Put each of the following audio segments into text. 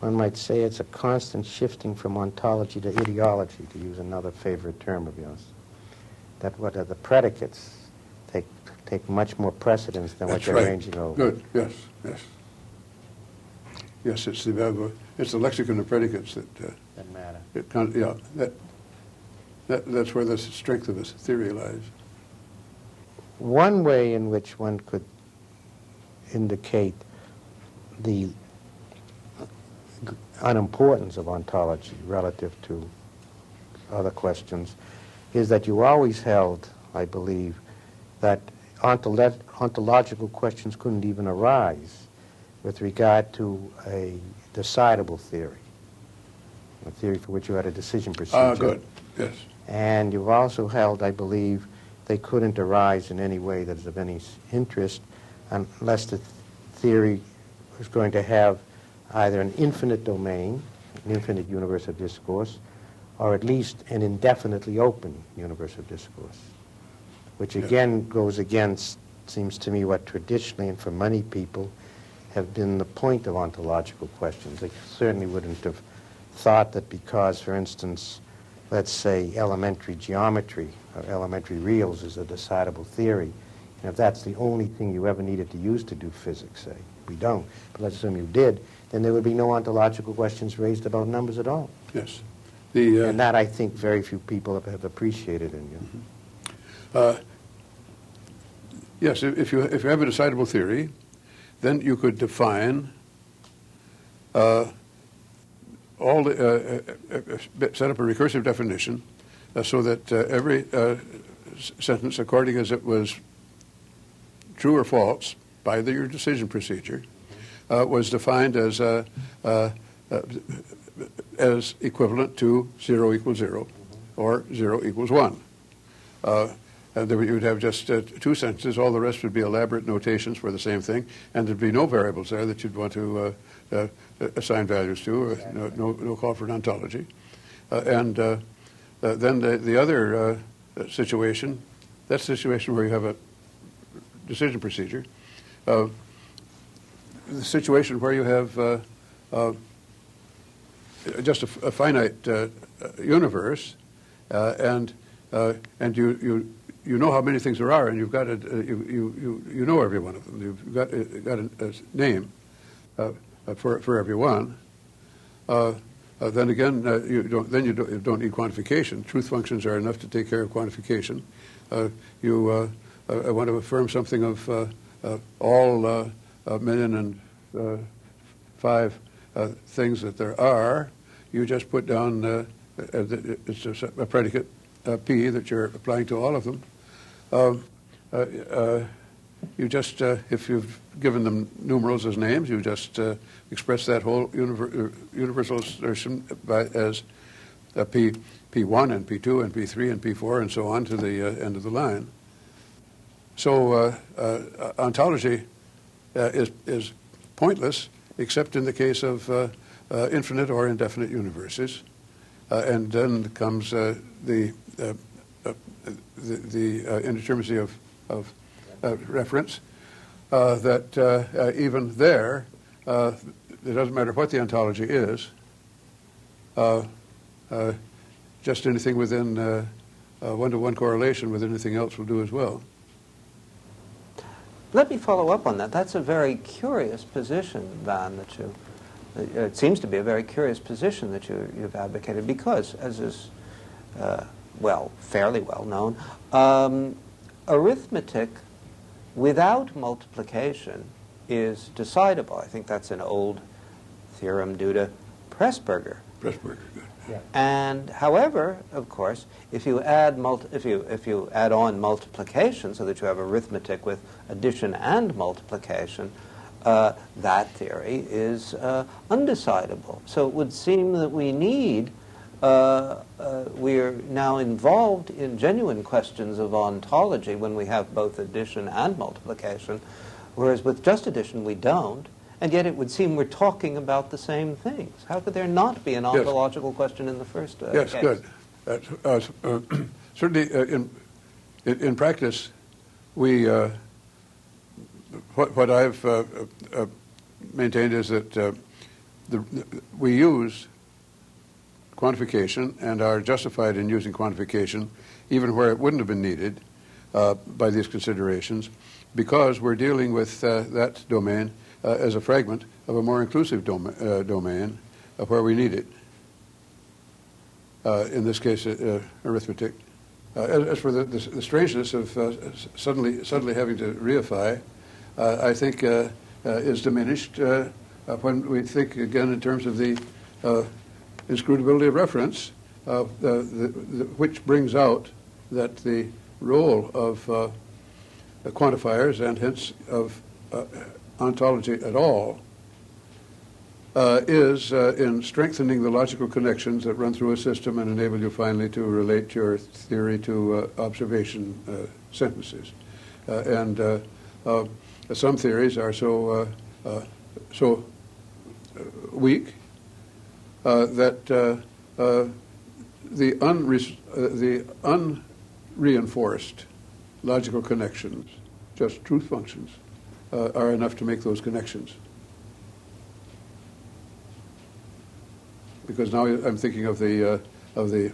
one might say it's a constant shifting from ontology to ideology, to use another favorite term of yours. That what are the predicates take much more precedence than what you're arranging over. Good. Yes. Yes. Yes. It's the lexicon of predicates That matter. That's where the strength of this theory lies. One way in which one could indicate the unimportance of ontology relative to other questions is that you always held, I believe, that ontological questions couldn't even arise with regard to a decidable theory, a theory for which you had a decision procedure. Good, yes. And you've also held, I believe, they couldn't arise in any way that is of any interest unless the theory was going to have either an infinite domain, an infinite universe of discourse, or at least an indefinitely open universe of discourse, which again goes against, seems to me, what traditionally and for many people have been the point of ontological questions. They certainly wouldn't have thought that because, for instance, let's say elementary geometry or elementary reals is a decidable theory, and if that's the only thing you ever needed to use to do physics, say, we don't, but let's assume you did, then there would be no ontological questions raised about numbers at all. Yes. And that, I think, very few people have appreciated in you. Mm-hmm. Yes, if you have a decidable theory, then you could define set up a recursive definition so that every sentence, according as it was true or false by your decision procedure, was defined as equivalent to 0 equals 0 or 0 equals 1. And then you would have just two sentences. All the rest would be elaborate notations for the same thing, and there'd be no variables there that you'd want to assign values to, or no call for an ontology. And then the other situation, that's the situation where you have a decision procedure. The situation where you have just a finite universe, and you know how many things there are, and you've got you know every one of them. You've got a name for every one. Then again, you don't need quantification. Truth functions are enough to take care of quantification. You want to affirm something of all 1,000,005 things that there are. You just put down it's just a predicate P that you're applying to all of them. You just, if you've given them numerals as names, you just express that whole universal assertion as P1 and P2 and P3 and P4 and so on to the end of the line. So ontology is pointless except in the case of infinite or indefinite universes. And then comes the indeterminacy of reference, that even there, it doesn't matter what the ontology is, just anything within one-to-one correlation with anything else will do as well. Let me follow up on that. That's a very curious position, Van, that you... It seems to be a very curious position that you've advocated because, as is, fairly well known, arithmetic without multiplication is decidable. I think that's an old theorem due to Pressburger. Pressburger, good. Yeah. And however, of course, if you add if you add on multiplication, so that you have arithmetic with addition and multiplication, that theory is undecidable. So it would seem that we need, we're now involved in genuine questions of ontology when we have both addition and multiplication, whereas with just addition we don't, and yet it would seem we're talking about the same things. How could there not be an ontological question in the first yes, case? Good. Certainly in practice, we... What I've maintained is that we use quantification and are justified in using quantification even where it wouldn't have been needed by these considerations, because we're dealing with that domain as a fragment of a more inclusive domain where we need it. In this case, arithmetic. As for the strangeness of suddenly having to reify, I think is diminished when we think again in terms of the inscrutability of reference, which brings out that the role of quantifiers and hence of ontology at all is in strengthening the logical connections that run through a system and enable you finally to relate your theory to observation sentences. And some theories are so weak that the unreinforced logical connections, just truth functions, are enough to make those connections. Because now I'm thinking of the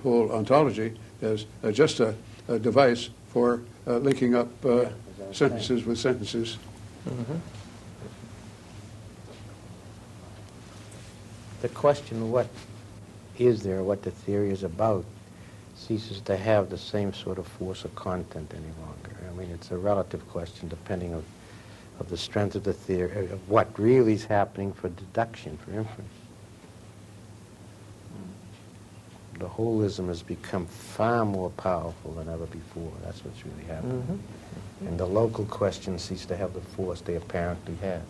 whole ontology as just a device for linking up sentences with sentences. Mm-hmm. The question, what is there, what the theory is about, ceases to have the same sort of force or content any longer. I mean, it's a relative question depending of the strength of the theory, of what really is happening for deduction, for inference. The holism has become far more powerful than ever before. That's what's really happening. Mm-hmm. And the local questions cease to have the force they apparently had.